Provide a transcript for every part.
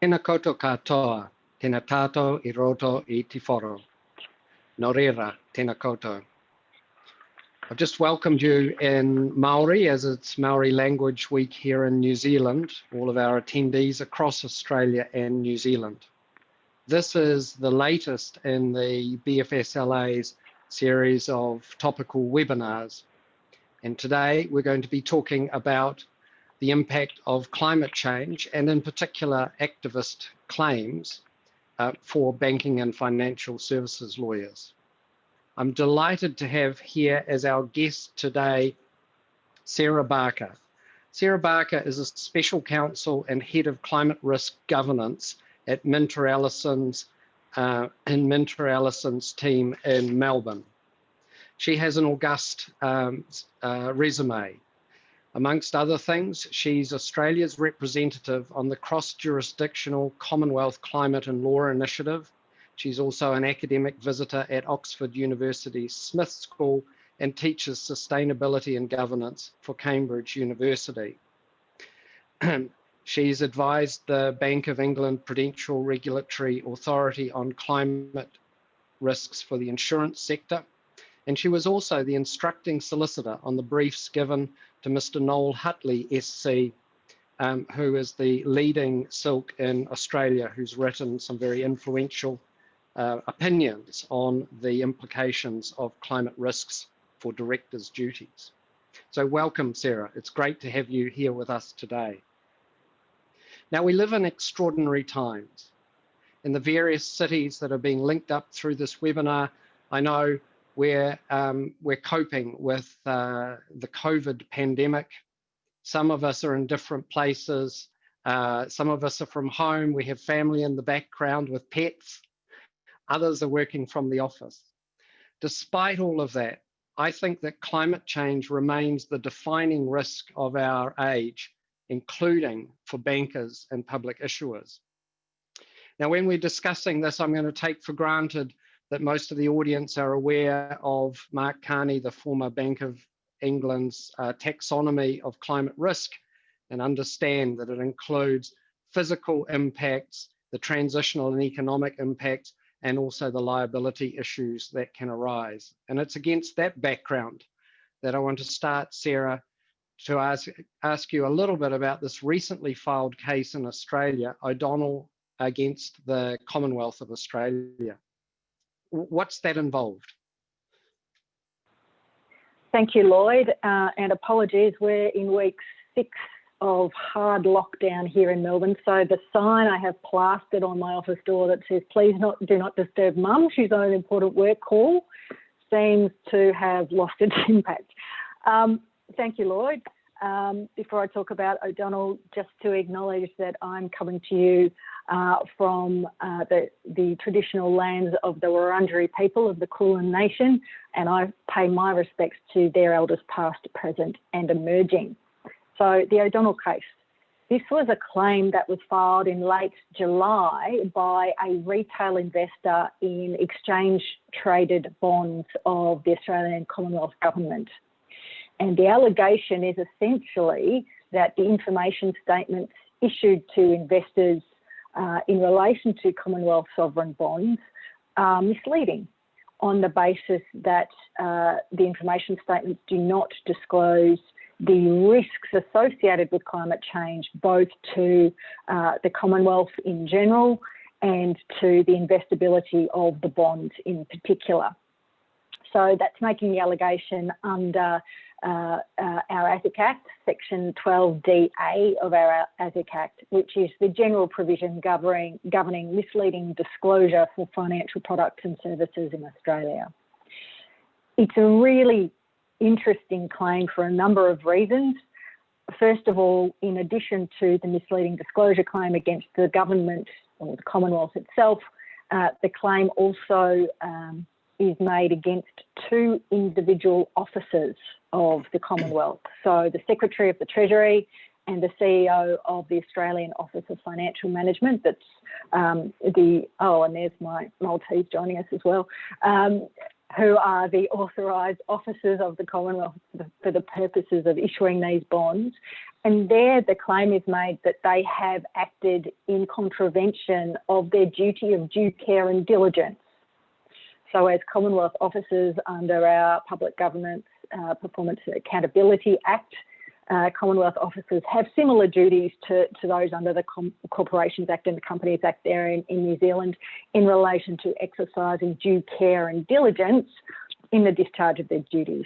Tēnā koutou katoa, tēnā tātou I roto I te whoro. Nō reira, tēnā koutou. I've just welcomed you in Māori, as it's Māori Language Week here in New Zealand, all of our attendees across Australia and New Zealand. This is the latest in the BFSLA's series of topical webinars. And today we're going to be talking about the impact of climate change and in particular activist claims for banking and financial services lawyers. I'm delighted to have here as our guest today, Sarah Barker. Sarah Barker is a special counsel and head of climate risk governance at Minter Ellison's team in Melbourne. She has an august resume. Amongst other things, she's Australia's representative on the cross-jurisdictional Commonwealth Climate and Law Initiative. She's also an academic visitor at Oxford University's Smith School and teaches sustainability and governance for Cambridge University. She's advised the Bank of England Prudential Regulatory Authority on climate risks for the insurance sector. And she was also the instructing solicitor on the briefs given to Mr. Noel Hutley, SC, who is the leading silk in Australia, who's written some very influential opinions on the implications of climate risks for directors' duties. So welcome, Sarah. It's great to have you here with us today. Now, we live in extraordinary times. In the various cities that are being linked up through this webinar, I know we're coping with the COVID pandemic. Some of us are in different places. Some of us are from home. We have family in the background with pets. Others are working from the office. Despite all of that, I think that climate change remains the defining risk of our age, including for bankers and public issuers. Now, when we're discussing this, I'm going to take for granted that most of the audience are aware of Mark Carney, the former Bank of England's taxonomy of climate risk, and understand that it includes physical impacts, the transitional and economic impacts, and also the liability issues that can arise. And it's against that background that I want to start, Sarah, to ask you a little bit about this recently filed case in Australia, O'Donnell against the Commonwealth of Australia. What's that involved? Thank you, Lloyd, and apologies, we're in week 6 of hard lockdown here in Melbourne, so the sign I have plastered on my office door that says, please do not disturb mum, she's on an important work call, seems to have lost its impact. Thank you, Lloyd. Before I talk about O'Donnell, just to acknowledge that I'm coming to you from the traditional lands of the Wurundjeri people of the Kulin Nation, and I pay my respects to their elders past, present and emerging. So the O'Donnell case. This was a claim that was filed in late July by a retail investor in exchange-traded bonds of the Australian and Commonwealth government. And the allegation is essentially that the information statements issued to investors in relation to Commonwealth sovereign bonds are misleading on the basis that the information statements do not disclose the risks associated with climate change, both to the Commonwealth in general and to the investability of the bonds in particular. So that's making the allegation under our ASIC Act, Section 12DA of our ASIC Act, which is the general provision governing misleading disclosure for financial products and services in Australia. It's a really interesting claim for a number of reasons. First of all, in addition to the misleading disclosure claim against the government or the Commonwealth itself, the claim also is made against 2 individual officers of the Commonwealth. So the Secretary of the Treasury and the CEO of the Australian Office of Financial Management. That's and there's my Maltese joining us as well. who are the authorised officers of the Commonwealth for the purposes of issuing these bonds. And there the claim is made that they have acted in contravention of their duty of due care and diligence. So as Commonwealth officers under our Public Governance Performance Accountability Act, Commonwealth officers have similar duties to those under the Corporations Act and the Companies Act there in New Zealand in relation to exercising due care and diligence in the discharge of their duties.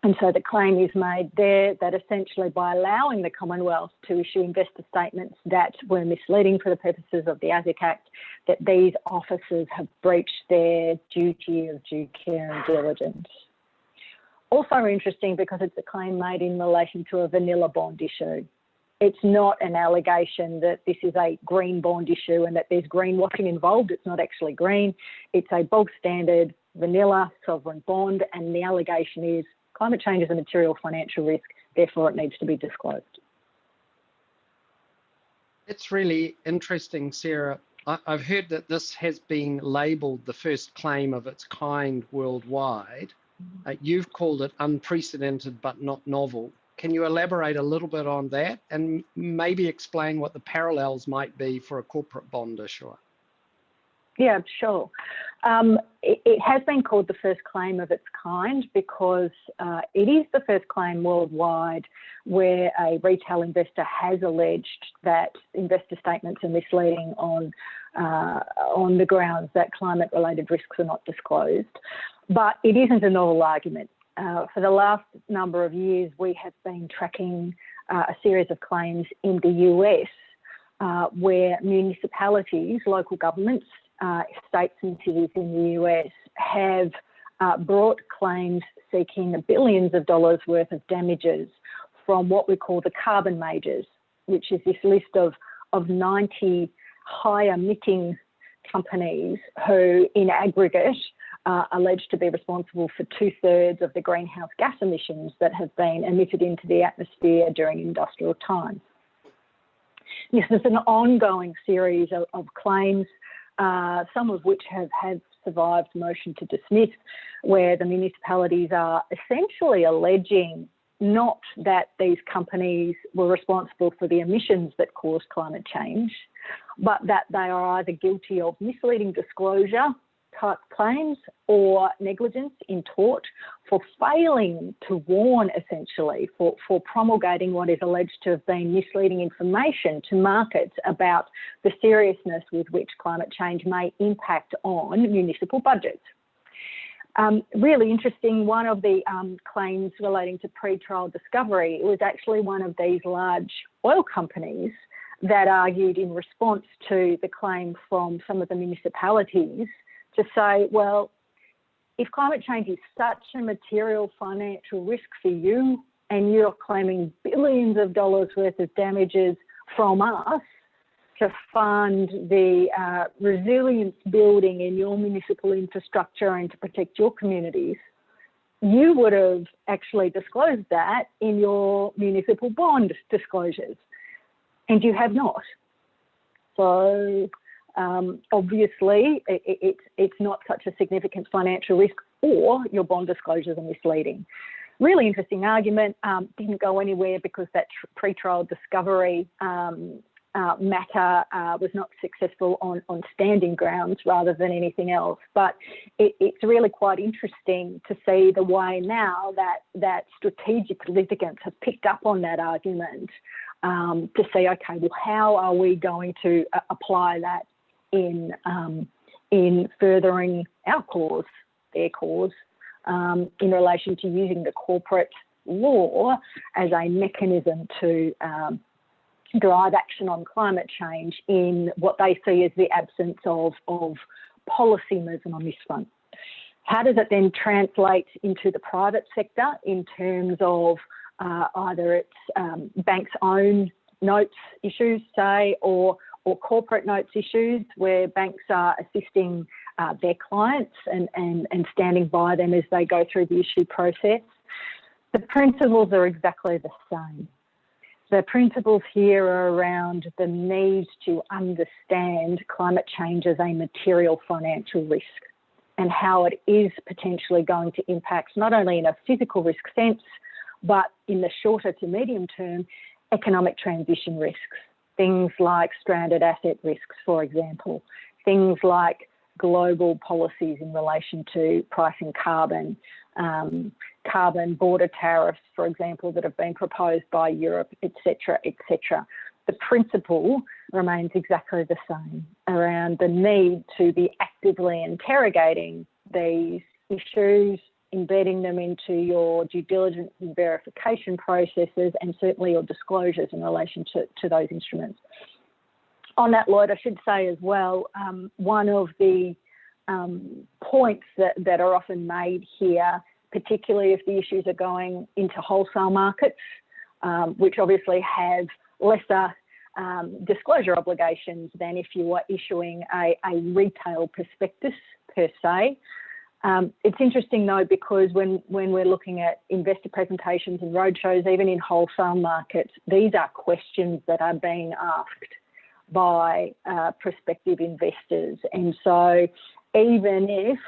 And so the claim is made there that essentially by allowing the Commonwealth to issue investor statements that were misleading for the purposes of the ASIC Act, that these officers have breached their duty of due care and diligence. Also interesting because it's a claim made in relation to a vanilla bond issue. It's not an allegation that this is a green bond issue and that there's greenwashing involved. It's not actually green. It's a bog standard vanilla sovereign bond, and the allegation is climate change is a material financial risk, therefore it needs to be disclosed. It's really interesting, Sarah. I've heard that this has been labelled the first claim of its kind worldwide. You've called it unprecedented but not novel. Can you elaborate a little bit on that and maybe explain what the parallels might be for a corporate bond issuer? Yeah, sure. It has been called the first claim of its kind because it is the first claim worldwide where a retail investor has alleged that investor statements are misleading on the grounds that climate-related risks are not disclosed. But it isn't a novel argument. For the last number of years, we have been tracking a series of claims in the US where municipalities, local governments, states and cities in the US have brought claims seeking billions of dollars worth of damages from what we call the carbon majors, which is this list of 90 high emitting companies who in aggregate are alleged to be responsible for 2/3 of the greenhouse gas emissions that have been emitted into the atmosphere during industrial times. This is an ongoing series of claims, some of which have survived motion to dismiss, where the municipalities are essentially alleging not that these companies were responsible for the emissions that caused climate change, but that they are either guilty of misleading disclosure type claims or negligence in tort for failing to warn, essentially, for promulgating what is alleged to have been misleading information to markets about the seriousness with which climate change may impact on municipal budgets. Really interesting, one of the claims relating to pre-trial discovery, it was actually one of these large oil companies that argued in response to the claim from some of the municipalities to say, well, if climate change is such a material financial risk for you and you're claiming billions of dollars worth of damages from us to fund the resilience building in your municipal infrastructure and to protect your communities, you would have actually disclosed that in your municipal bond disclosures, and you have not. So obviously, it's not such a significant financial risk, or your bond disclosures are misleading. Really interesting argument, didn't go anywhere because that pre-trial discovery matter was not successful on standing grounds rather than anything else. But it's really quite interesting to see the way now that strategic litigants have picked up on that argument to say, okay, well, how are we going to apply that in furthering our cause, their cause, in relation to using the corporate law as a mechanism to drive action on climate change in what they see as the absence of policy movement on this front. How does it then translate into the private sector in terms of either its banks' own notes issues, say, or corporate notes issues where banks are assisting their clients and standing by them as they go through the issue process? The principles are exactly the same. The principles here are around the need to understand climate change as a material financial risk. and how it is potentially going to impact not only in a physical risk sense, but in the shorter to medium term, economic transition risks, things like stranded asset risks, for example, things like global policies in relation to pricing carbon, carbon border tariffs, for example, that have been proposed by Europe, etc., etc. The principle remains exactly the same around the need to be actively interrogating these issues, embedding them into your due diligence and verification processes, and certainly your disclosures in relation to those instruments. On that, Lloyd, I should say as well, one of the points that are often made here, particularly if the issues are going into wholesale markets, which obviously have lesser disclosure obligations than if you were issuing a retail prospectus per se. It's interesting though, because when we're looking at investor presentations and roadshows, even in wholesale markets, these are questions that are being asked by prospective investors. And so even if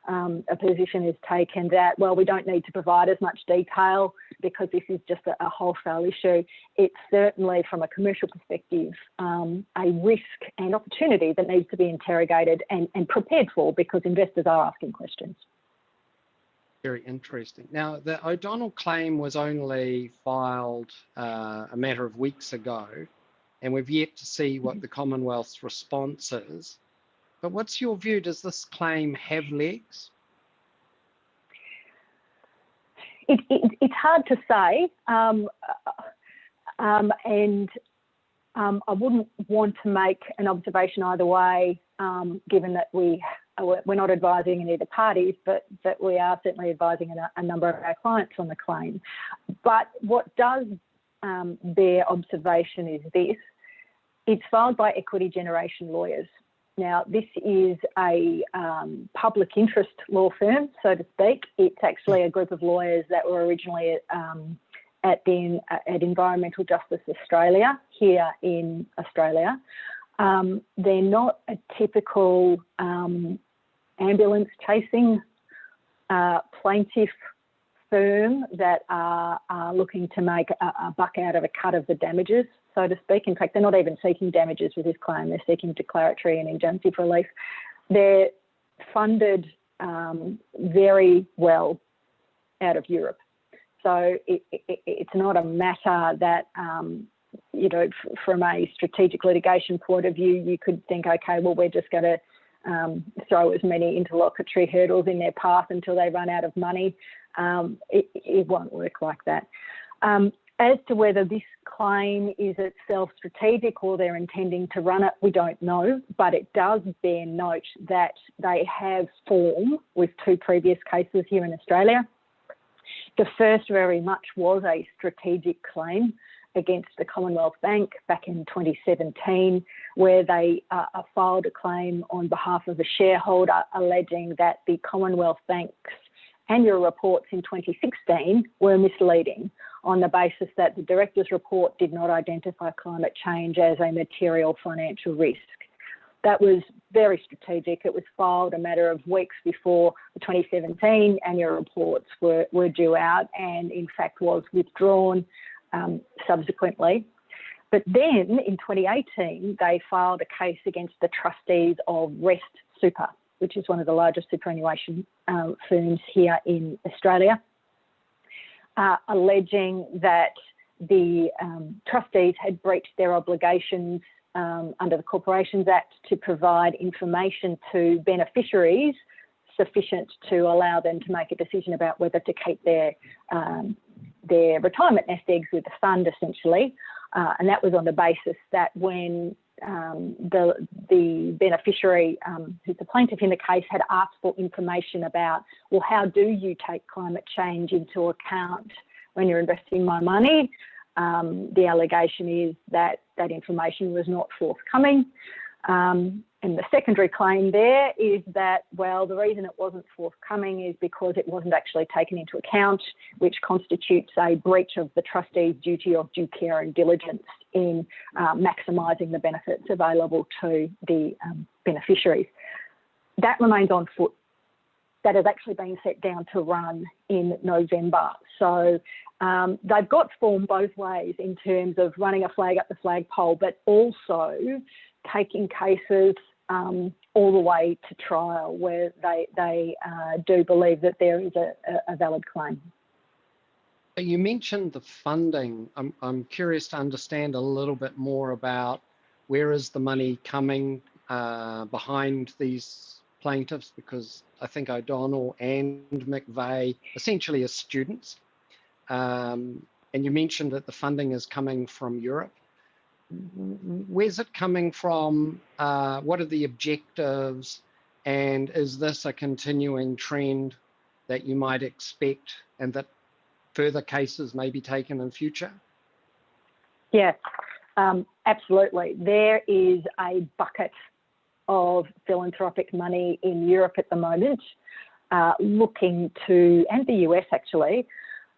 a position is taken that, well, we don't need to provide as much detail because this is just a wholesale issue, it's certainly from a commercial perspective a risk and opportunity that needs to be interrogated and prepared for, because investors are asking questions. Very interesting. Now, the O'Donnell claim was only filed a matter of weeks ago, and we've yet to see what the Commonwealth's response is. But what's your view? Does this claim have legs? It's hard to say, and I wouldn't want to make an observation either way, given that we're not advising in either parties, but that we are certainly advising a number of our clients on the claim. But what does bear observation is this: it's filed by equity generation lawyers. Now, this is a public interest law firm, so to speak. It's actually a group of lawyers that were originally at Environmental Justice Australia, here in Australia. They're not a typical ambulance chasing plaintiff firm that are looking to make a buck out of a cut of the damages, so to speak. In fact, they're not even seeking damages with this claim. They're seeking declaratory and injunctive relief. They're funded very well out of Europe. So it's not a matter that, you know, from a strategic litigation point of view, you could think, okay, well, we're just going to throw as many interlocutory hurdles in their path until they run out of money. It won't work like that. As to whether this claim is itself strategic or they're intending to run it, we don't know, but it does bear note that they have form with two previous cases here in Australia. The first very much was a strategic claim against the Commonwealth Bank back in 2017, where they filed a claim on behalf of a shareholder alleging that the Commonwealth Bank's annual reports in 2016 were misleading on the basis that the director's report did not identify climate change as a material financial risk. That was very strategic. It was filed a matter of weeks before the 2017 annual reports were due out, and in fact was withdrawn subsequently. But then in 2018, they filed a case against the trustees of Rest Super, which is one of the largest superannuation firms here in Australia, alleging that the trustees had breached their obligations under the Corporations Act to provide information to beneficiaries sufficient to allow them to make a decision about whether to keep their retirement nest eggs with the fund, essentially. And that was on the basis that when the beneficiary, who's the plaintiff in the case, had asked for information about, well, how do you take climate change into account when you're investing my money? The allegation is that that information was not forthcoming. And the secondary claim there is that, well, the reason it wasn't forthcoming is because it wasn't actually taken into account, which constitutes a breach of the trustee's duty of due care and diligence in maximising the benefits available to the beneficiaries. That remains on foot. that has actually been set down to run in November. So they've got form both ways in terms of running a flag up the flagpole, but also taking cases all the way to trial where they do believe that there is a valid claim. You mentioned the funding. I'm curious to understand a little bit more about where is the money coming behind these plaintiffs, because I think O'Donnell and McVeigh essentially are students. And you mentioned that the funding is coming from Europe. Where's it coming from? What are the objectives? And is this a continuing trend that you might expect and that further cases may be taken in future? Yes, absolutely. There is a bucket of philanthropic money in Europe at the moment, looking to, and the US actually,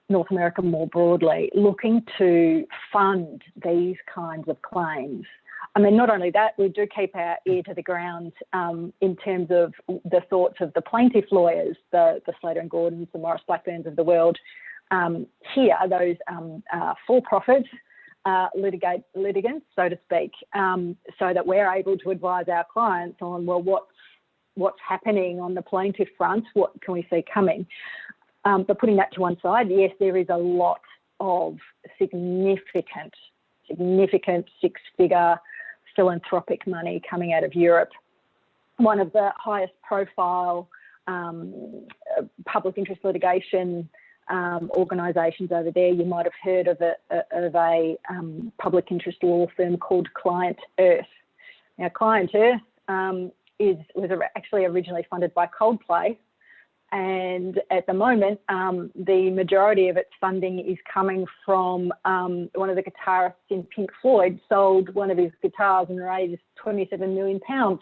North America more broadly, looking to fund these kinds of claims. I mean, not only that, we do keep our ear to the ground in terms of the thoughts of the plaintiff lawyers, the Slater and Gordons, the Morris Blackburns of the world. Here, those for-profit litigants, so to speak, so that we're able to advise our clients on, well, what's happening on the plaintiff front, what can we see coming. But putting that to one side, yes, there is a lot of significant six-figure philanthropic money coming out of Europe. One of the highest profile public interest litigation organisations over there, you might have heard of a public interest law firm called Client Earth. Now, Client Earth was actually originally funded by Coldplay, and at the moment, the majority of its funding is coming from one of the guitarists in Pink Floyd sold one of his guitars and raised £27 million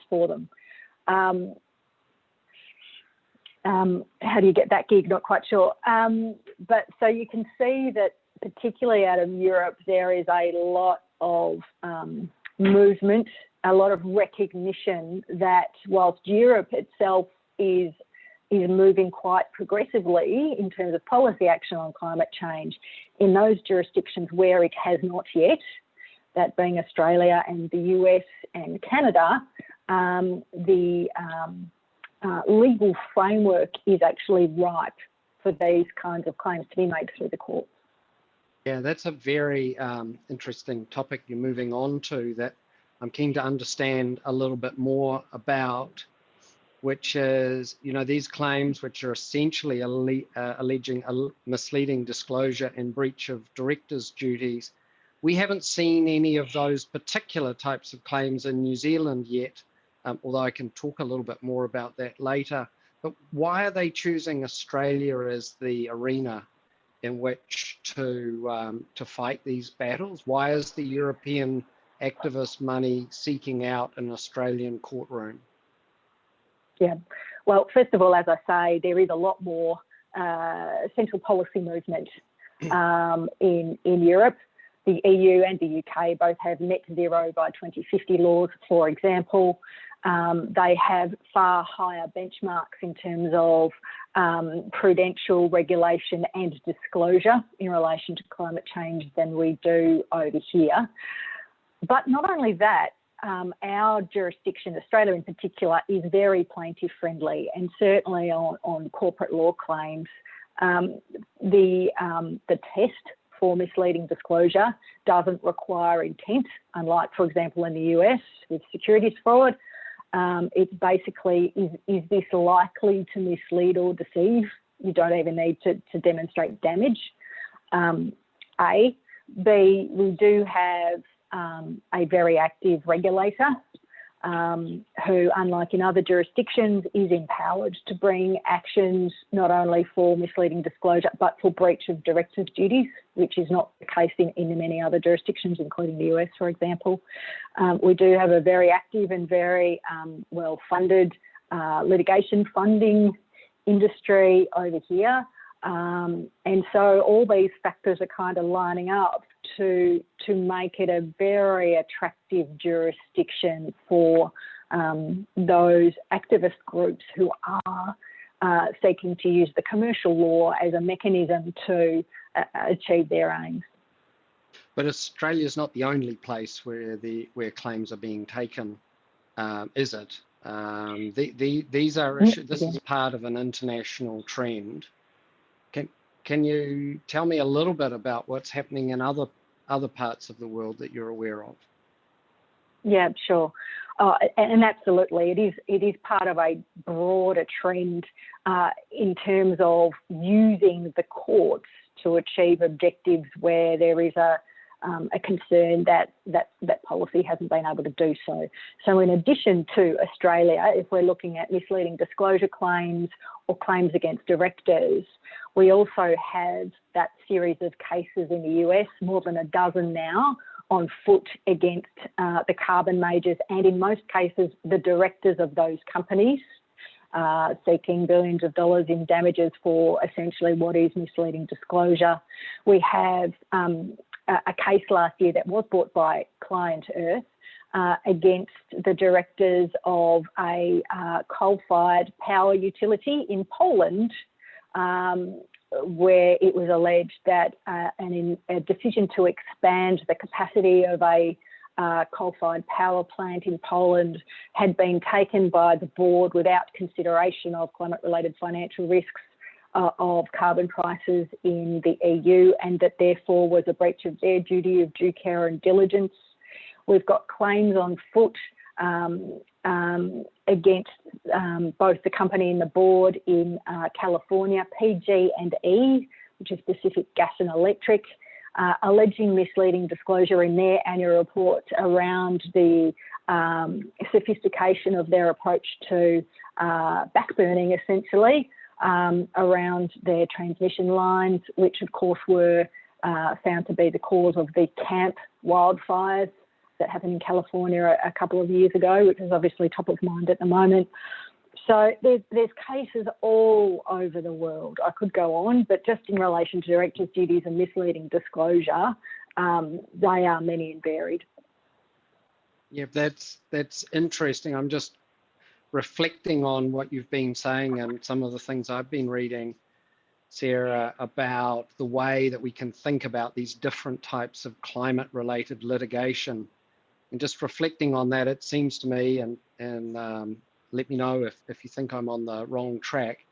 for them. How do you get that gig? Not quite sure. But so you can see that particularly out of Europe, there is a lot of movement, a lot of recognition that whilst Europe itself is moving quite progressively in terms of policy action on climate change, in those jurisdictions where it has not yet, that being Australia and the US and Canada, the legal framework is actually ripe for these kinds of claims to be made through the courts. Yeah, that's a very interesting topic you're moving on to that I'm keen to understand a little bit more about, which is, these claims which are essentially alleging a misleading disclosure and breach of directors' duties. We haven't seen any of those particular types of claims in New Zealand yet, although I can talk a little bit more about that later. But why are they choosing Australia as the arena in which to fight these battles? Why is the European activist money seeking out an Australian courtroom? Yeah, well, first of all, as I say, there is a lot more central policy movement in Europe. The EU and the UK both have net zero by 2050 laws, for example. They have far higher benchmarks in terms of prudential regulation and disclosure in relation to climate change than we do over here. But not only that, our jurisdiction, Australia in particular, is very plaintiff friendly, and certainly on corporate law claims, the test for misleading disclosure doesn't require intent, unlike, for example, in the US with securities fraud. It's basically, is this likely to mislead or deceive? You don't even need to demonstrate damage. A. B, we do have a very active regulator who, unlike in other jurisdictions, is empowered to bring actions not only for misleading disclosure but for breach of directors' duties, which is not the case in many other jurisdictions, including the US, for example. We do have a very active and very well-funded litigation funding industry over here. And so all these factors are kind of lining up to make it a very attractive jurisdiction for those activist groups who are seeking to use the commercial law as a mechanism to achieve their aims. But Australia is not the only place where claims are being taken, is it? These are issues. This is part of an international trend. Can you tell me a little bit about what's happening in other parts of the world that you're aware of? Yeah, sure. And absolutely, it is part of a broader trend in terms of using the courts to achieve objectives where there is a concern that policy hasn't been able to do so. So in addition to Australia, if we're looking at misleading disclosure claims or claims against directors, we also have that series of cases in the US, more than a dozen now, on foot against the carbon majors, and in most cases, the directors of those companies, seeking billions of dollars in damages for essentially what is misleading disclosure. We have a case last year that was brought by Client Earth against the directors of a coal-fired power utility in Poland, where it was alleged that a decision to expand the capacity of a coal-fired power plant in Poland had been taken by the board without consideration of climate-related financial risks of carbon prices in the EU, and that therefore was a breach of their duty of due care and diligence. We've got claims on foot against both the company and the board in California, PG&E, which is Pacific Gas and Electric, alleging misleading disclosure in their annual report around the sophistication of their approach to backburning, essentially, around their transmission lines, which of course were found to be the cause of the camp wildfires that happened in California a couple of years ago, which is obviously top of mind at the moment. So there's cases all over the world. I could go on, but just in relation to directors' duties and misleading disclosure, they are many and varied. Yeah, that's interesting. I'm just reflecting on what you've been saying and some of the things I've been reading, Sarah, about the way that we can think about these different types of climate-related litigation. And just reflecting on that, it seems to me, and let me know if you think I'm on the wrong track,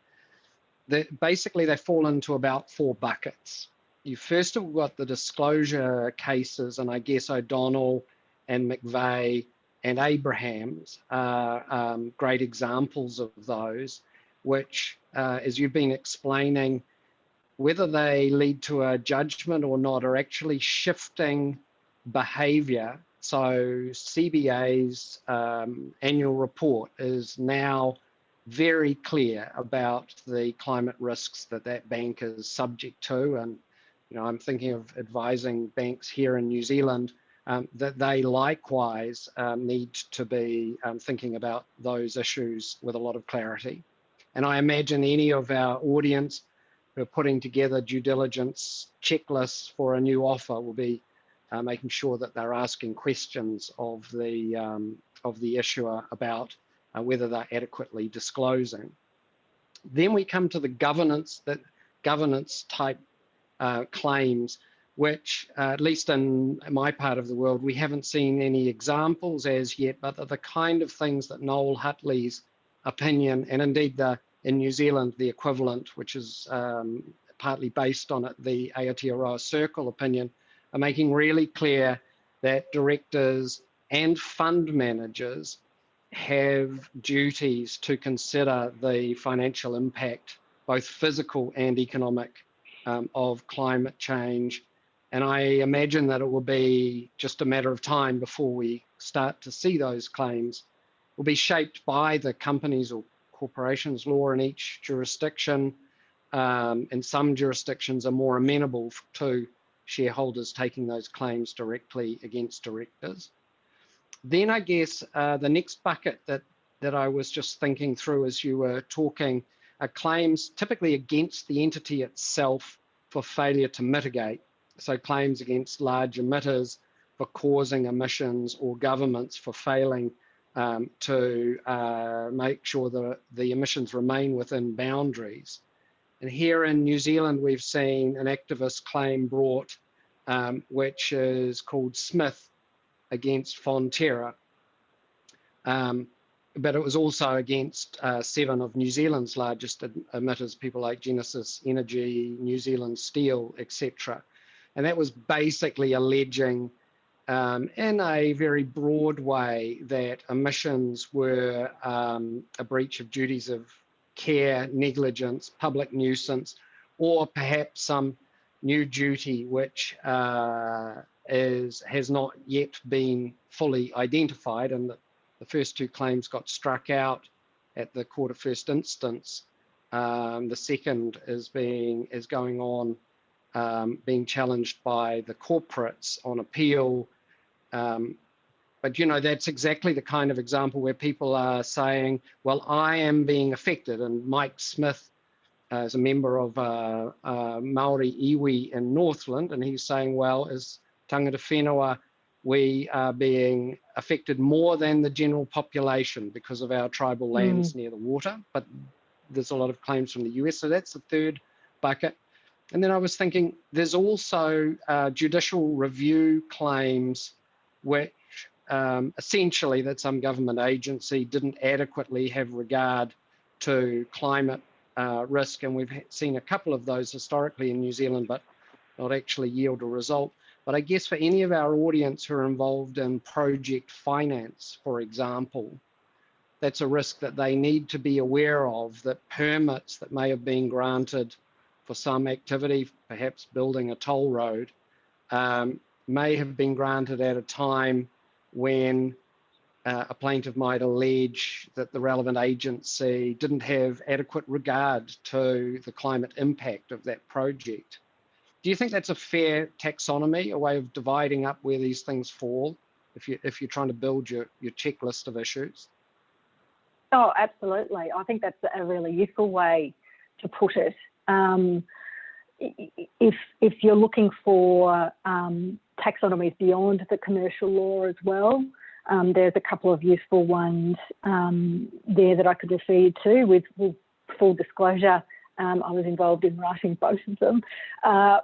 that basically they fall into about 4 buckets. You first have got the disclosure cases, and I guess O'Donnell and McVeigh and Abrahams are great examples of those, which, as you've been explaining, whether they lead to a judgment or not are actually shifting behaviour. So CBA's annual report is now very clear about the climate risks that bank is subject to. And, you know, I'm thinking of advising banks here in New Zealand that they likewise need to be thinking about those issues with a lot of clarity. And I imagine any of our audience who are putting together due diligence checklists for a new offer will be making sure that they're asking questions of the issuer about whether they're adequately disclosing. Then we come to the governance type claims, which at least in my part of the world, we haven't seen any examples as yet, but are the kind of things that Noel Hutley's opinion, and indeed in New Zealand, the equivalent, which is partly based on it, the Aotearoa Circle opinion, are making really clear that directors and fund managers have duties to consider the financial impact, both physical and economic, of climate change. And I imagine that it will be just a matter of time before we start to see those claims will be shaped by the companies or corporations law in each jurisdiction. And some jurisdictions are more amenable to shareholders taking those claims directly against directors. Then I guess the next bucket that I was just thinking through as you were talking are claims typically against the entity itself for failure to mitigate. So claims against large emitters for causing emissions or governments for failing to make sure that the emissions remain within boundaries. And here in New Zealand, we've seen an activist claim brought, which is called Smith against Fonterra. But it was also against 7 of New Zealand's largest emitters, people like Genesis Energy, New Zealand Steel, etc. And that was basically alleging in a very broad way that emissions were a breach of duties of care, negligence, public nuisance, or perhaps some new duty which has not yet been fully identified, and the first 2 claims got struck out at the Court of First Instance. The second is going on, being challenged by the corporates on appeal. But, you know, that's exactly the kind of example where people are saying, well, I am being affected. And Mike Smith is a member of Maori iwi in Northland, and he's saying, well, as tangata whenua, we are being affected more than the general population because of our tribal lands near the water. But there's a lot of claims from the US, so that's the third bucket. And then I was thinking, there's also judicial review claims which essentially that some government agency didn't adequately have regard to climate risk. And we've seen a couple of those historically in New Zealand, but not actually yield a result. But I guess for any of our audience who are involved in project finance, for example, that's a risk that they need to be aware of, that permits that may have been granted for some activity, perhaps building a toll road, may have been granted at a time when a plaintiff might allege that the relevant agency didn't have adequate regard to the climate impact of that project. Do you think that's a fair taxonomy, a way of dividing up where these things fall, if you're trying to build your checklist of issues? Oh, absolutely. I think that's a really useful way to put it. If you're looking for taxonomies beyond the commercial law as well, there's a couple of useful ones there that I could refer you to with full disclosure. I was involved in writing both of them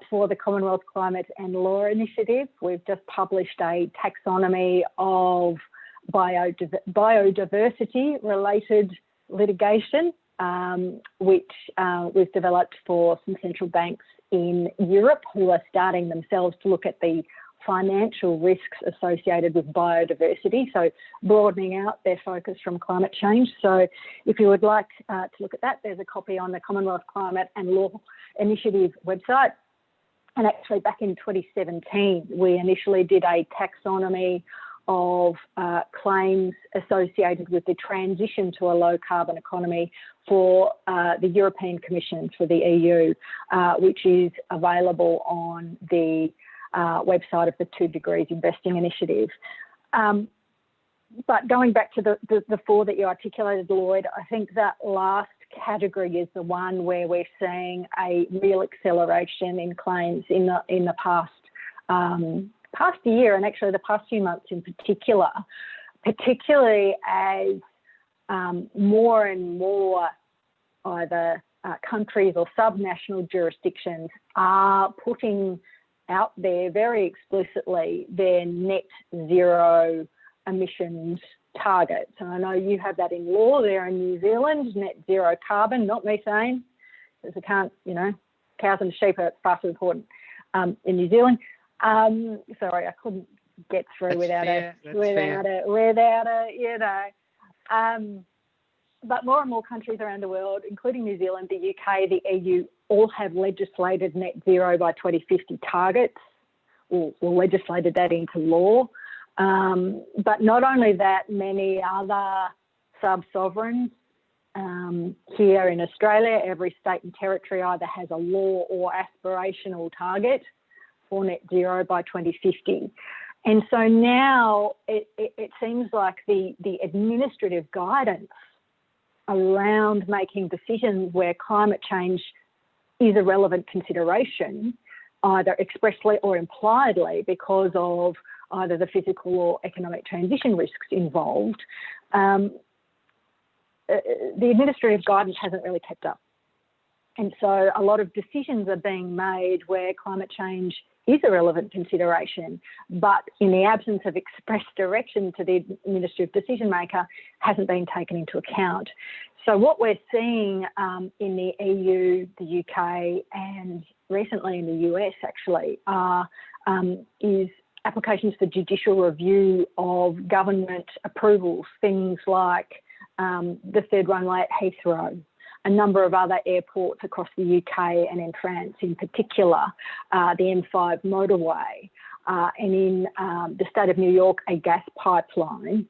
for the Commonwealth Climate and Law Initiative. We've just published a taxonomy of biodiversity-related litigation, which was developed for some central banks in Europe who are starting themselves to look at the financial risks associated with biodiversity, so broadening out their focus from climate change. So if you would like to look at that, there's a copy on the Commonwealth Climate and Law Initiative website. And actually back in 2017, we initially did a taxonomy of claims associated with the transition to a low carbon economy for the European Commission, for the EU, which is available on the website of the 2 Degrees Investing Initiative. But going back to the 4 that you articulated, Lloyd, I think that last category is the one where we're seeing a real acceleration in claims in the past year, and actually the past few months in particular, particularly as more and more either countries or subnational jurisdictions are putting out there very explicitly their net zero emissions targets. And I know you have that in law there in New Zealand, net zero carbon, not methane, because we can't, you know, cows and sheep are far too important in New Zealand. Sorry, I couldn't get through without a, you know. But more and more countries around the world, including New Zealand, the UK, the EU, all have legislated net zero by 2050 targets, or legislated that into law. But not only that, many other sub-sovereigns here in Australia, every state and territory either has a law or aspirational target for net zero by 2050. And so now it seems like the administrative guidance around making decisions where climate change is a relevant consideration, either expressly or impliedly, because of either the physical or economic transition risks involved, the administrative guidance hasn't really kept up. And so a lot of decisions are being made where climate change is a relevant consideration, but in the absence of express direction to the administrative decision maker, hasn't been taken into account. So what we're seeing in the EU, the UK, and recently in the US actually is applications for judicial review of government approvals, things like the third runway at Heathrow, a number of other airports across the UK and in France in particular, the M5 motorway, and in the state of New York, a gas pipeline,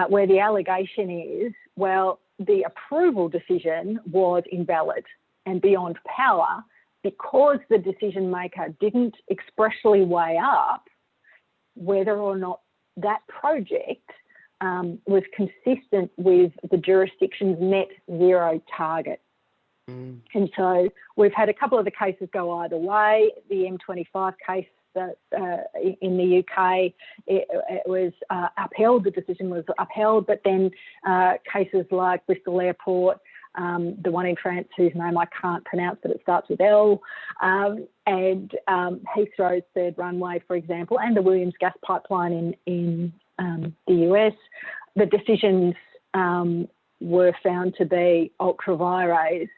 where the allegation is, well, the approval decision was invalid and beyond power because the decision maker didn't expressly weigh up whether or not that project was consistent with the jurisdiction's net zero target. And so we've had a couple of the cases go either way. The M25 case that in the UK, it was upheld, the decision was upheld, but then cases like Bristol Airport, the one in France whose name I can't pronounce, but it starts with L, and Heathrow's third runway, for example, and the Williams gas pipeline in the US, the decisions were found to be ultra vires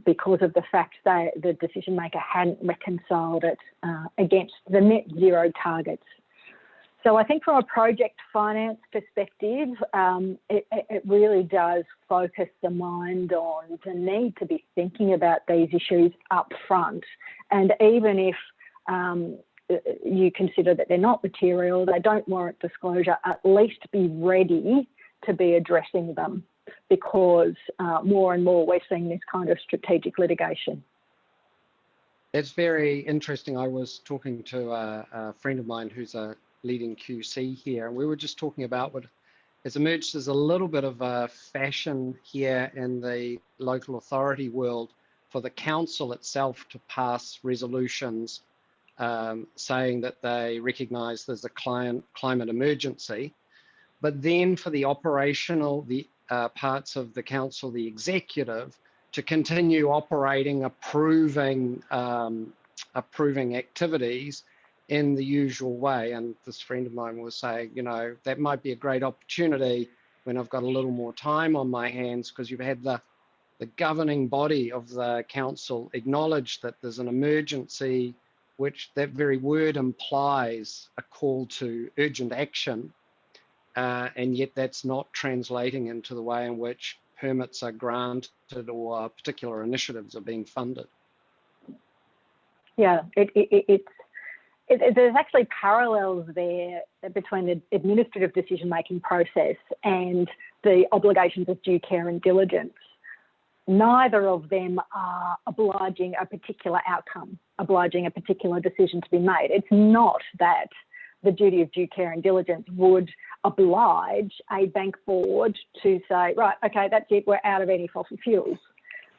because of the fact that the decision maker hadn't reconciled it against the net zero targets. So I think from a project finance perspective, it really does focus the mind on the need to be thinking about these issues up front. And even if you consider that they're not material, they don't warrant disclosure, at least be ready to be addressing them, because more and more we're seeing this kind of strategic litigation. It's very interesting. I was talking to a friend of mine who's a leading QC here, and we were just talking about what has emerged as a little bit of a fashion here in the local authority world for the council itself to pass resolutions saying that they recognise there's a climate emergency, but then for the operational, parts of the council, the executive, to continue operating, approving activities in the usual way. And this friend of mine was saying, you know, that might be a great opportunity when I've got a little more time on my hands, because you've had the governing body of the council acknowledge that there's an emergency, which that very word implies a call to urgent action, and yet that's not translating into the way in which permits are granted or particular initiatives are being funded. Yeah, there's actually parallels there between the administrative decision-making process and the obligations of due care and diligence. Neither of them are obliging a particular outcome, obliging a particular decision to be made. It's not that the duty of due care and diligence would oblige a bank board to say, right, okay, that's it, we're out of any fossil fuels.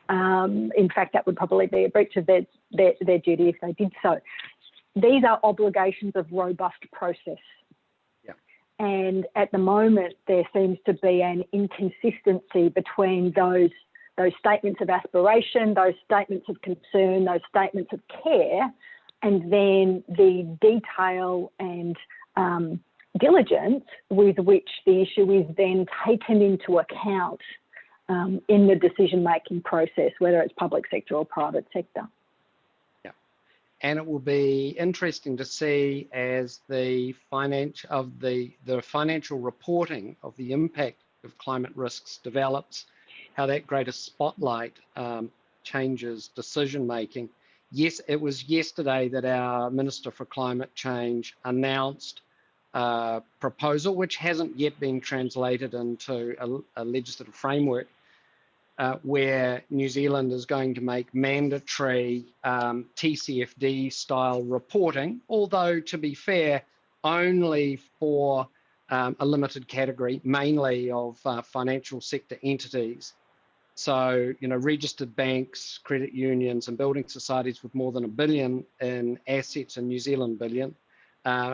In fact, that would probably be a breach of their duty if they did so. These are obligations of robust process. Yeah. And at the moment, there seems to be an inconsistency between those statements of aspiration, those statements of concern, those statements of care, and then the detail and diligence with which the issue is then taken into account in the decision-making process, whether it's public sector or private sector. Yeah, and it will be interesting to see as the financial reporting of the impact of climate risks develops, how that greater spotlight changes decision-making. Yes, it was yesterday that our Minister for Climate Change announced a proposal, which hasn't yet been translated into a legislative framework, where New Zealand is going to make mandatory TCFD-style reporting, although, to be fair, only for a limited category, mainly of financial sector entities. So, you know, registered banks, credit unions and building societies with more than $1 billion in assets, in New Zealand billion,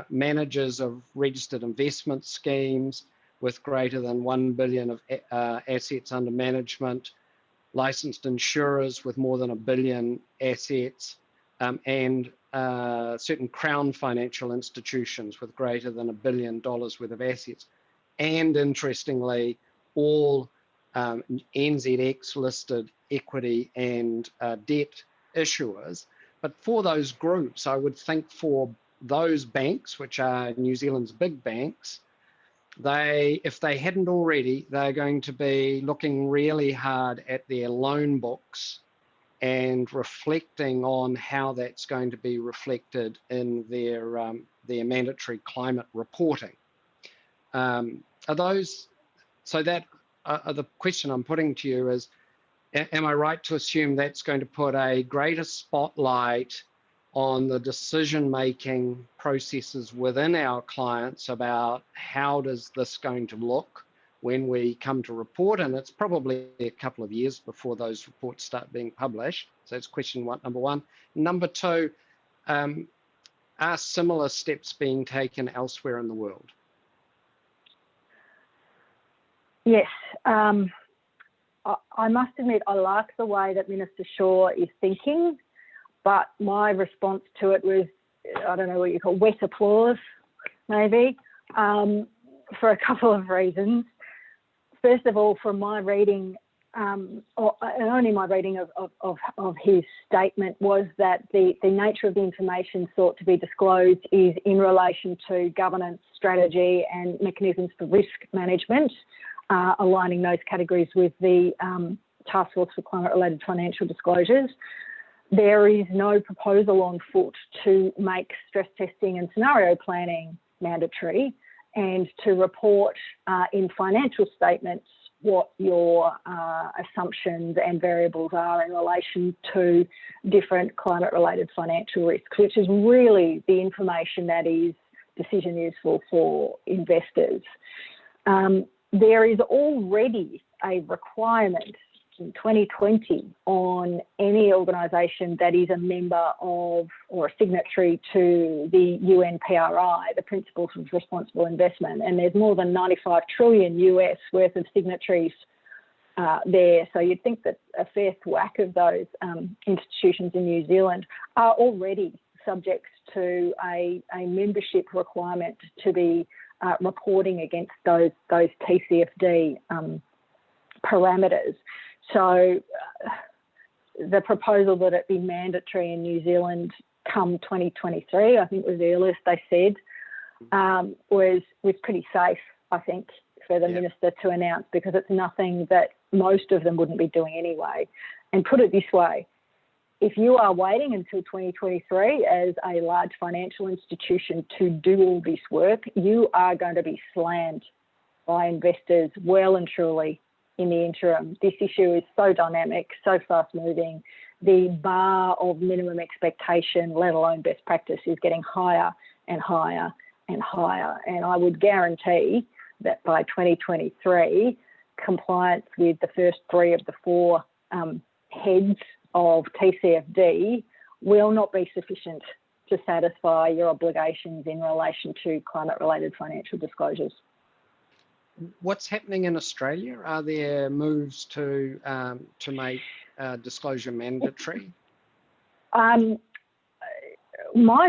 managers of registered investment schemes with greater than 1 billion of assets under management, licensed insurers with more than 1 billion assets, and certain Crown financial institutions with greater than $1 billion worth of assets. And interestingly, all NZX listed equity and debt issuers. But for those groups, I would think for those banks, which are New Zealand's big banks, if they hadn't already, they're going to be looking really hard at their loan books and reflecting on how that's going to be reflected in their mandatory climate reporting. The question I'm putting to you is, am I right to assume that's going to put a greater spotlight on the decision-making processes within our clients about how does this going to look when we come to report? And it's probably a couple of years before those reports start being published. So that's question one, number one. Number two, are similar steps being taken elsewhere in the world? Yes. I must admit, I like the way that Minister Shaw is thinking, but my response to it was, I don't know what you call wet applause, maybe, for a couple of reasons. First of all, from my reading, and only my reading of his statement, was that the nature of the information sought to be disclosed is in relation to governance, strategy and mechanisms for risk management, aligning those categories with the Task Force for Climate-Related Financial Disclosures. There is no proposal on foot to make stress testing and scenario planning mandatory and to report in financial statements what your assumptions and variables are in relation to different climate-related financial risks, which is really the information that is decision useful for investors. There is already a requirement in 2020 on any organisation that is a member of or a signatory to the UNPRI, the Principles of Responsible Investment, and there's more than 95 trillion US worth of signatories there. So you'd think that a fair thwack of those institutions in New Zealand are already subject to a membership requirement to be reporting against those TCFD parameters. So the proposal that it be mandatory in New Zealand come 2023, I think was the earliest they said, was pretty safe, I think, for the Minister to announce, because it's nothing that most of them wouldn't be doing anyway. And put it this way, if you are waiting until 2023 as a large financial institution to do all this work, you are going to be slammed by investors well and truly in the interim. This issue is so dynamic, so fast moving. The bar of minimum expectation, let alone best practice, is getting higher and higher and higher. And I would guarantee that by 2023, compliance with the first three of the four heads of TCFD will not be sufficient to satisfy your obligations in relation to climate-related financial disclosures. What's happening in Australia? Are there moves to make disclosure mandatory? My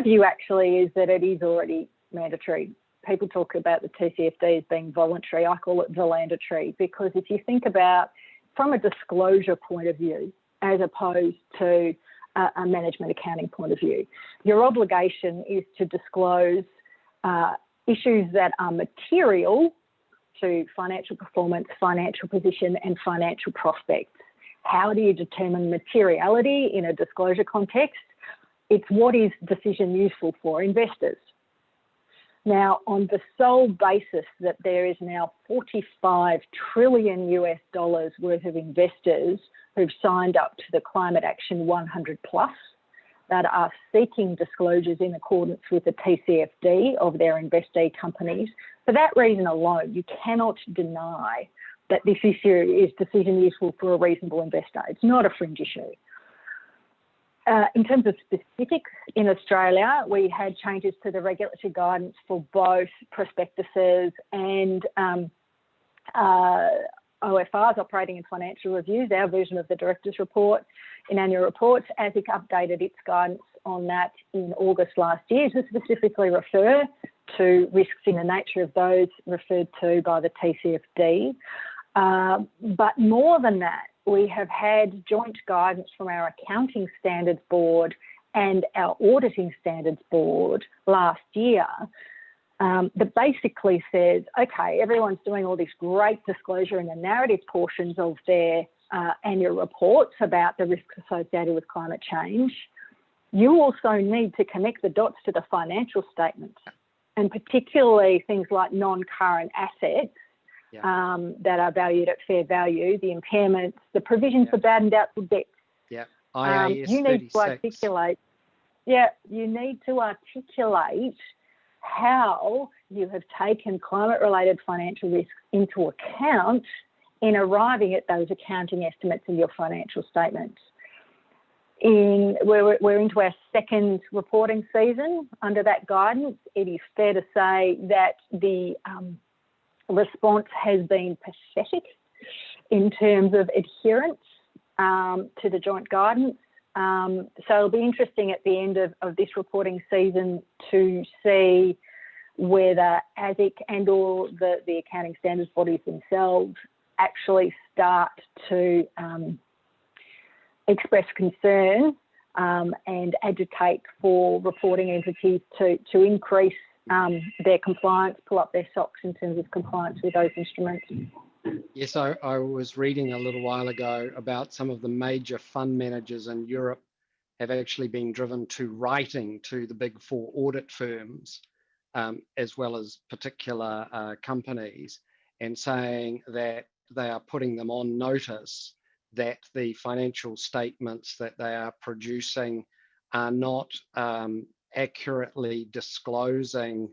view actually is that it is already mandatory. People talk about the TCFD as being voluntary. I call it volandatory, because if you think about from a disclosure point of view, as opposed to a management accounting point of view, your obligation is to disclose issues that are material to financial performance, financial position and financial prospects. How do you determine materiality in a disclosure context? It's what is decision useful for investors. Now, on the sole basis that there is now $45 trillion US worth of investors who've signed up to the Climate Action 100 Plus that are seeking disclosures in accordance with the TCFD of their investee companies, for that reason alone, you cannot deny that this issue is decision useful for a reasonable investor. It's not a fringe issue. In terms of specifics in Australia, we had changes to the regulatory guidance for both prospectuses and OFRs, operating and financial reviews, our version of the director's report in annual reports. ASIC updated its guidance on that in August last year to specifically refer to risks in the nature of those referred to by the TCFD. But more than that, we have had joint guidance from our Accounting Standards Board and our Auditing Standards Board last year that basically says, okay, everyone's doing all this great disclosure in the narrative portions of their annual reports about the risks associated with climate change. You also need to connect the dots to the financial statements, and particularly things like non-current assets that are valued at fair value, the impairments, the provisions for bad and doubtful debts. Yeah, IAS you need 36. to articulate. Yeah, you need to articulate how you have taken climate-related financial risks into account in arriving at those accounting estimates in your financial statements. We're into our second reporting season under that guidance. It is fair to say that the response has been pathetic in terms of adherence to the joint guidance. So it'll be interesting at the end of this reporting season to see whether ASIC and or the accounting standards bodies themselves actually start to express concern and agitate for reporting entities to increase their compliance, pull up their socks in terms of compliance with those instruments. Yes, I was reading a little while ago about some of the major fund managers in Europe have actually been driven to writing to the big four audit firms, as well as particular companies, and saying that they are putting them on notice that the financial statements that they are producing are not accurately disclosing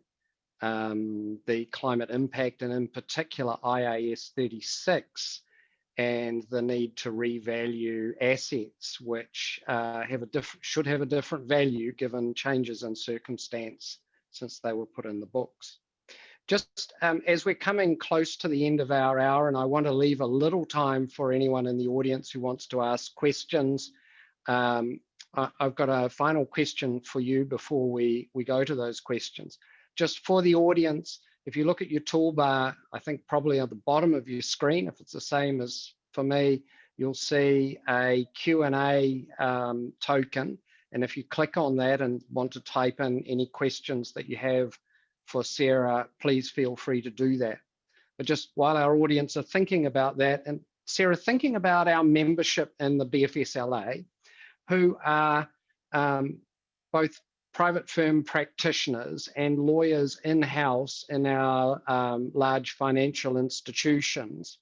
the climate impact, and in particular IAS 36, and the need to revalue assets which should have a different value given changes in circumstance since they were put in the books. Just as we're coming close to the end of our hour, and I want to leave a little time for anyone in the audience who wants to ask questions, I've got a final question for you before we go to those questions. Just for the audience, if you look at your toolbar, I think probably at the bottom of your screen, if it's the same as for me, you'll see a Q&A token. And if you click on that and want to type in any questions that you have for Sarah, please feel free to do that. But just while our audience are thinking about that, and Sarah, thinking about our membership in the BFSLA, who are both private firm practitioners and lawyers in-house in our large financial institutions.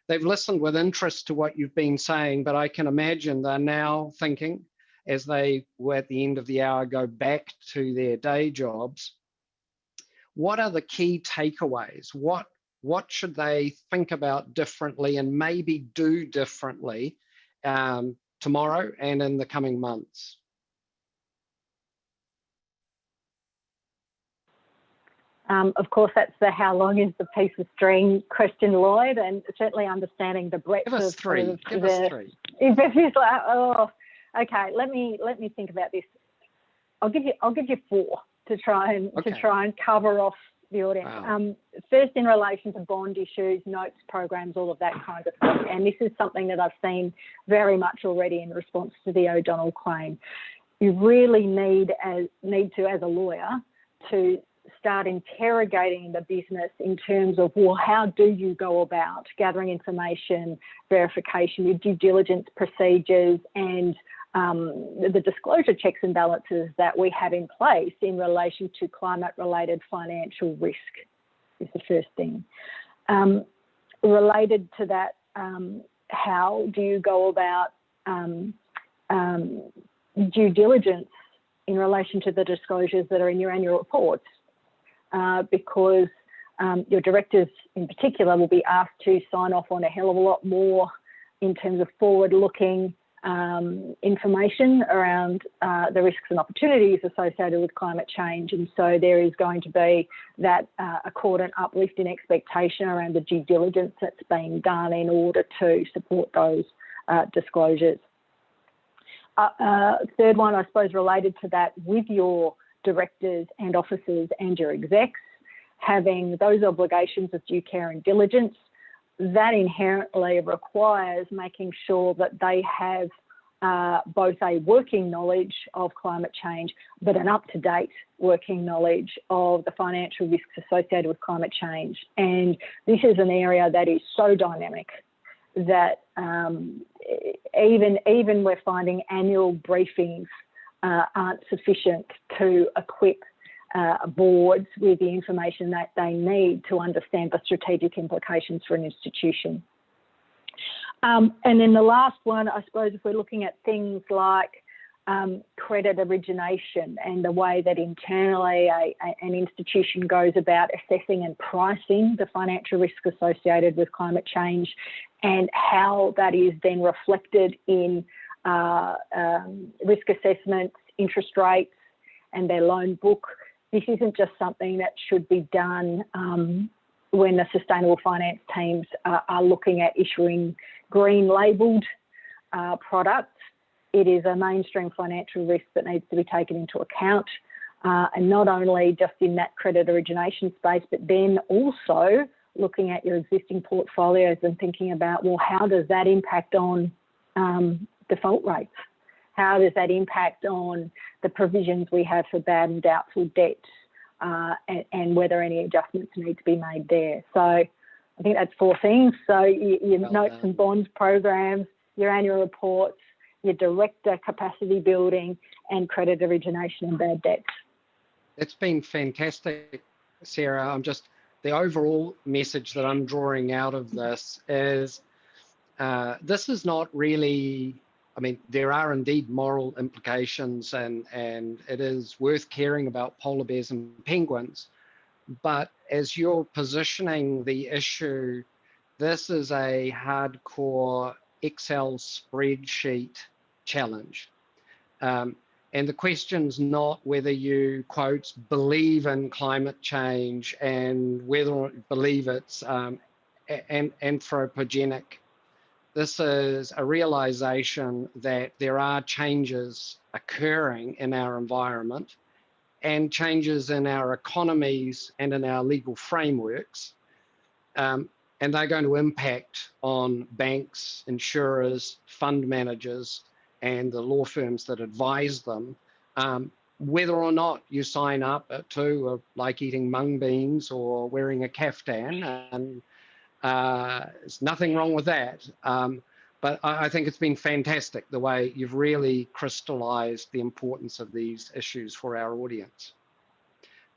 They've listened with interest to what you've been saying, but I can imagine they're now thinking, as they were at the end of the hour, go back to their day jobs, what are the key takeaways? What should they think about differently and maybe do differently tomorrow and in the coming months? Of course, that's the how long is the piece of string question, Lloyd, and certainly understanding the breadth of three. Give us three. Oh, okay. Let me think about this. I'll give you four to try and cover off the audience. Wow. First, in relation to bond issues, notes, programs, all of that kind of stuff, and this is something that I've seen very much already in response to the O'Donnell claim. You really need to, as a lawyer, to start interrogating the business in terms of, well, how do you go about gathering information, verification, your due diligence procedures, and the disclosure checks and balances that we have in place in relation to climate-related financial risk is the first thing. Related to that, how do you go about due diligence in relation to the disclosures that are in your annual reports? Because your directors in particular will be asked to sign off on a hell of a lot more in terms of forward-looking information around the risks and opportunities associated with climate change. And so there is going to be that accordant uplift in expectation around the due diligence that's being done in order to support those disclosures. Third one, I suppose, related to that, with your directors and officers and your execs, having those obligations of due care and diligence, that inherently requires making sure that they have both a working knowledge of climate change, but an up-to-date working knowledge of the financial risks associated with climate change. And this is an area that is so dynamic that even we're finding annual briefings aren't sufficient to equip boards with the information that they need to understand the strategic implications for an institution. And then the last one, I suppose, if we're looking at things like credit origination and the way that internally an institution goes about assessing and pricing the financial risk associated with climate change, and how that is then reflected in risk assessments, interest rates, and their loan book. This isn't just something that should be done when the sustainable finance teams are looking at issuing green labelled products. It is a mainstream financial risk that needs to be taken into account, and not only just in that credit origination space, but then also looking at your existing portfolios and thinking about, well, how does that impact on default rates? How does that impact on the provisions we have for bad and doubtful debt, and whether any adjustments need to be made there? So I think that's 4 things. So your notes and bonds programs, your annual reports, your director capacity building, and credit origination and bad debts. It's been fantastic, Sarah. The overall message that I'm drawing out of this is this is not really, I mean, there are indeed moral implications, and it is worth caring about polar bears and penguins. But as you're positioning the issue, this is a hardcore Excel spreadsheet challenge. And the question's not whether you, quote, believe in climate change and whether or not believe it's anthropogenic. This is a realization that there are changes occurring in our environment and changes in our economies and in our legal frameworks. And they're going to impact on banks, insurers, fund managers, and the law firms that advise them, whether or not you sign up to like eating mung beans or wearing a caftan. And there's nothing wrong with that. But I think it's been fantastic the way you've really crystallized the importance of these issues for our audience.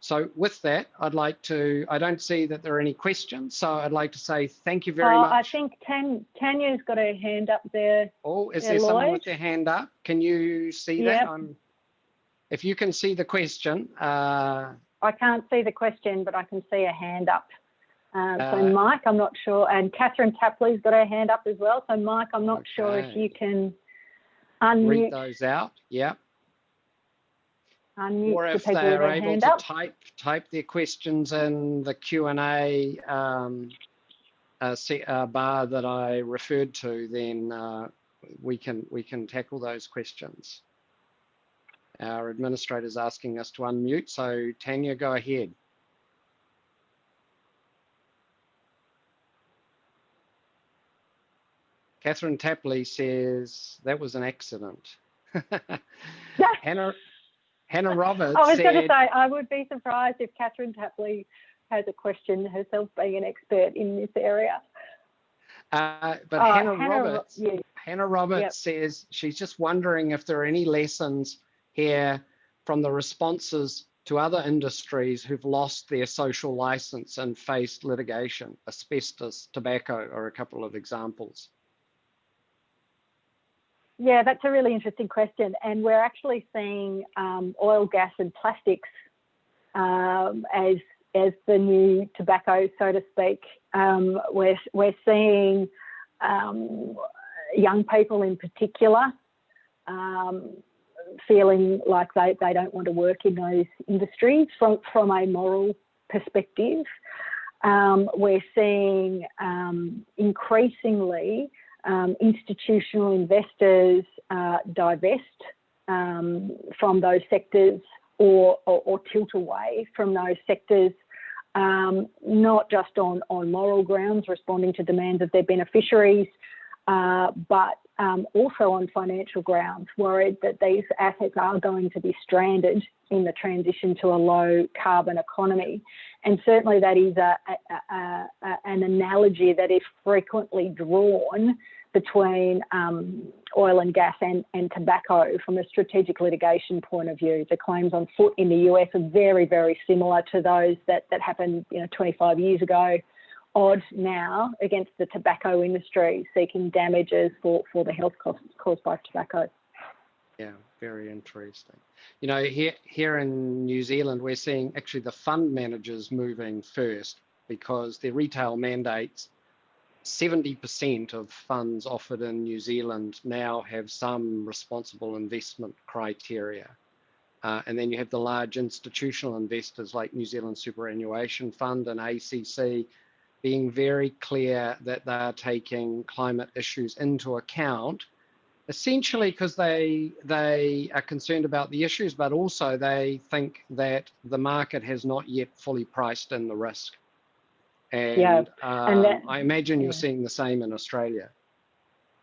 So with that, I'd like to, I don't see that there are any questions, so I'd like to say thank you very much. I think Tanya's got her hand up there. Oh, is there someone with their hand up? Can you see that? If you can see the question. I can't see the question, but I can see a hand up. So Mike, I'm not sure, and Catherine Tapley's got her hand up as well. So Mike, I'm not sure if you can unmute. Read those out, yeah. Unmute or if the people they're with able hand to up. type their questions in the Q&A bar that I referred to, then we can tackle those questions. Our administrator's asking us to unmute, so Tanya, go ahead. Catherine Tapley says that was an accident. Hannah Roberts I was said, going to say, I would be surprised if Catherine Tapley has a question herself, being an expert in this area. But Hannah Roberts says she's just wondering if there are any lessons here from the responses to other industries who've lost their social license and faced litigation. Asbestos, tobacco are a couple of examples. Yeah, that's a really interesting question, and we're actually seeing oil, gas, and plastics as the new tobacco, so to speak. We're seeing young people in particular feeling like they don't want to work in those industries from a moral perspective. We're seeing increasingly institutional investors divest from those sectors or tilt away from those sectors, not just on moral grounds, responding to demands of their beneficiaries, but also on financial grounds, worried that these assets are going to be stranded in the transition to a low carbon economy. And certainly that is an analogy that is frequently drawn between oil and gas and tobacco from a strategic litigation point of view. The claims on foot in the US are very, very similar to those that happened 25 years ago, odd now, against the tobacco industry seeking damages for the health costs caused by tobacco. Yeah, very interesting. Here in New Zealand, we're seeing actually the fund managers moving first, because their retail mandates, 70% of funds offered in New Zealand now have some responsible investment criteria. And then you have the large institutional investors like New Zealand Superannuation Fund and ACC being very clear that they are taking climate issues into account, essentially because they are concerned about the issues, but also they think that the market has not yet fully priced in the risk. And I imagine you're seeing the same in Australia.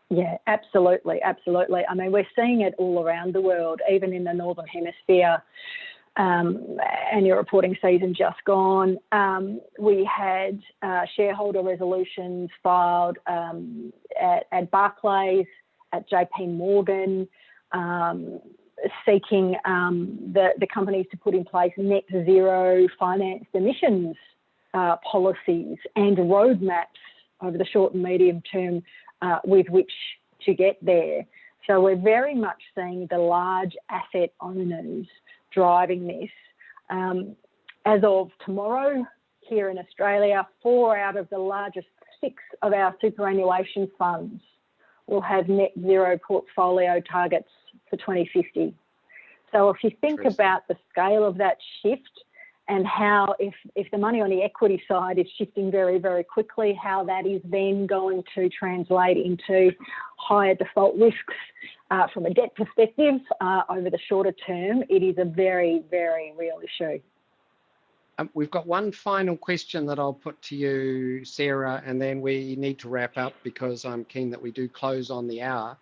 Yeah, absolutely, absolutely. I mean, we're seeing it all around the world, even in the Northern Hemisphere. Annual reporting season just gone. We had shareholder resolutions filed at Barclays, at JP Morgan, seeking the companies to put in place net zero financed emissions policies and roadmaps over the short and medium term with which to get there. So we're very much seeing the large asset owners driving this. As of tomorrow, here in Australia, 4 out of the largest 6 of our superannuation funds will have net zero portfolio targets for 2050. So if you think about the scale of that shift, and how if the money on the equity side is shifting very, very quickly, how that is then going to translate into higher default risks from a debt perspective over the shorter term, it is a very, very real issue. We've got one final question that I'll put to you, Sarah, and then we need to wrap up because I'm keen that we do close on the hour.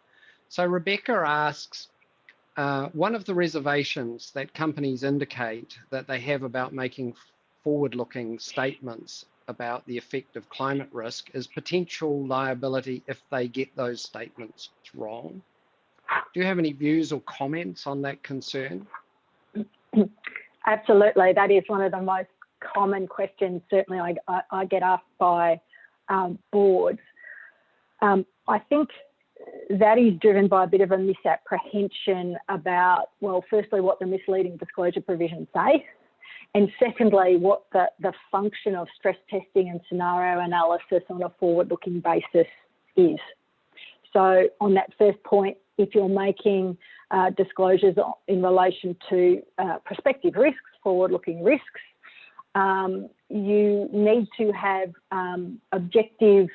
So Rebecca asks, one of the reservations that companies indicate that they have about making forward-looking statements about the effect of climate risk is potential liability if they get those statements wrong. Do you have any views or comments on that concern? Absolutely. That is one of the most common questions, certainly I get asked by boards. I think that is driven by a bit of a misapprehension about, well, firstly, what the misleading disclosure provisions say, and secondly, what the function of stress testing and scenario analysis on a forward-looking basis is. So on that first point, if you're making disclosures in relation to prospective risks, forward-looking risks, you need to have objective,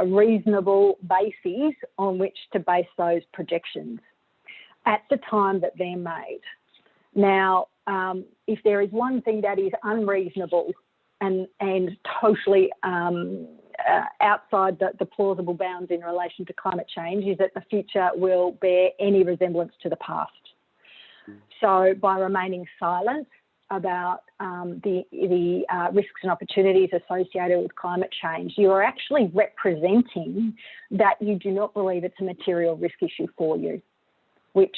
reasonable bases on which to base those projections at the time that they're made. Now, if there is one thing that is unreasonable and totally outside the plausible bounds in relation to climate change, is that the future will bear any resemblance to the past. So by remaining silent about the risks and opportunities associated with climate change, you are actually representing that you do not believe it's a material risk issue for you, which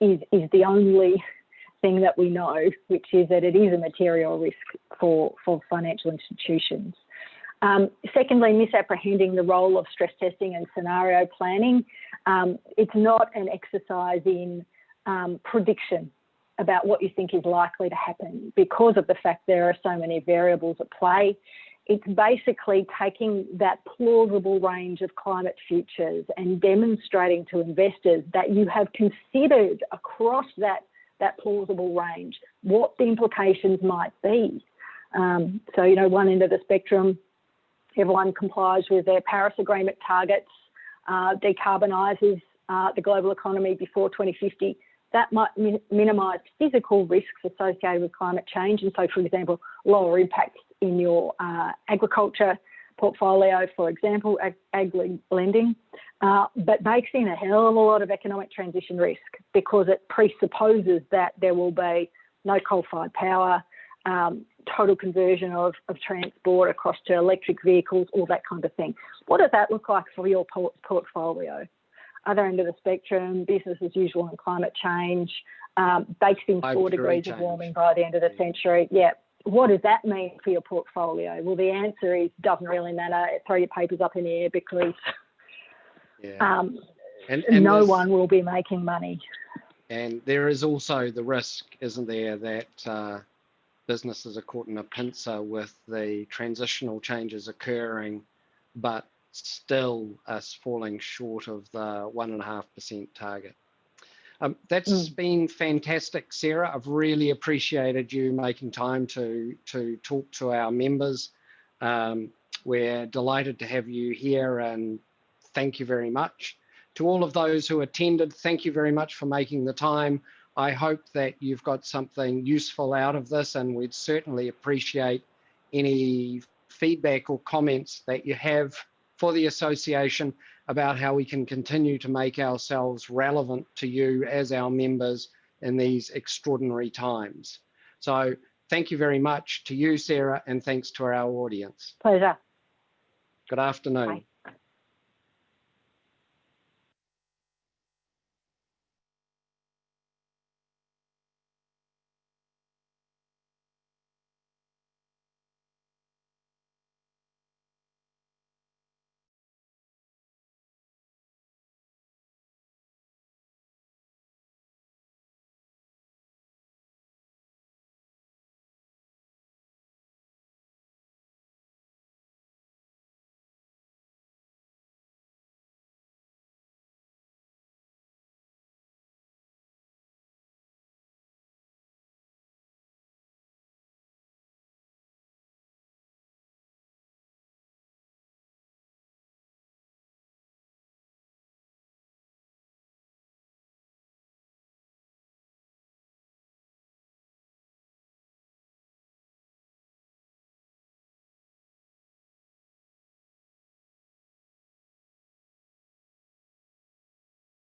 is the only thing that we know, which is that it is a material risk for financial institutions. Secondly, misapprehending the role of stress testing and scenario planning. It's not an exercise in prediction about what you think is likely to happen because of the fact there are so many variables at play. it's basically taking that plausible range of climate futures and demonstrating to investors that you have considered across that plausible range what the implications might be. So, you know, one end of the spectrum, everyone complies with their Paris Agreement targets, decarbonises the global economy before 2050. That might minimise physical risks associated with climate change. And so, for example, lower impacts in your agriculture portfolio, for example, ag lending, but bakes in a hell of a lot of economic transition risk because it presupposes that there will be no coal-fired power, total conversion of transport across to electric vehicles, all that kind of thing. What does that look like for your portfolio? Other end of the spectrum, business as usual and climate change, bakes in 4 degrees of warming by the end of the century. Yeah. What does that mean for your portfolio? Well, the answer is doesn't really matter. Throw your papers up in the air because no one will be making money. And there is also the risk, isn't there, that businesses are caught in a pincer with the transitional changes occurring, but still us falling short of the 1.5% target. That's been fantastic, Sarah. I've really appreciated you making time to talk to our members. We're delighted to have you here, and thank you very much. To all of those who attended, thank you very much for making the time. I hope that you've got something useful out of this, and we'd certainly appreciate any feedback or comments that you have for the association about how we can continue to make ourselves relevant to you as our members in these extraordinary times. So thank you very much to you, Sarah, and thanks to our audience. Pleasure. Good afternoon. Bye.